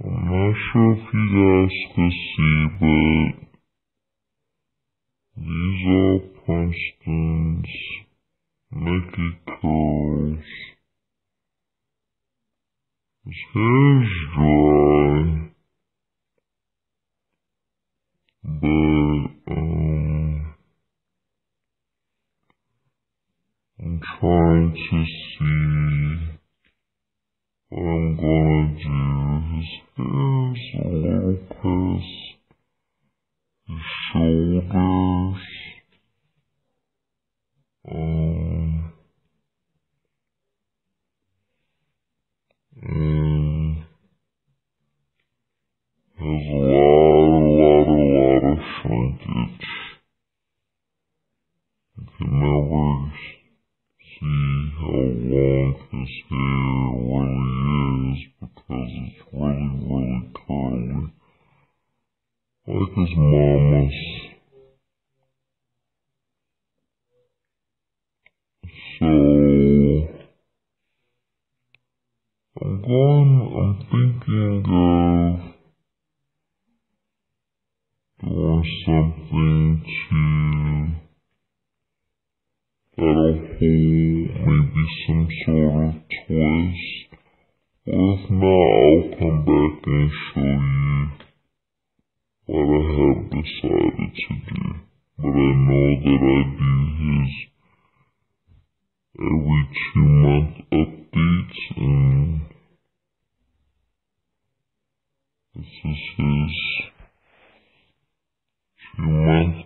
I'm not sure if you guys can see, but these are Princeton's Mickey curls. His hair's dry, but I'm trying to see what I'm gonna do. His hair's a little past his shoulders. And has a lot of shrinkage. You can never see how long his hair really is because it's really curly. Like his mama's. So, I'm thinking of doing something that'll hold maybe some sort of twist. Or if not, I'll come back and show you what I have decided to do. But I know that I do his every 2-month updates, and this is his 2-month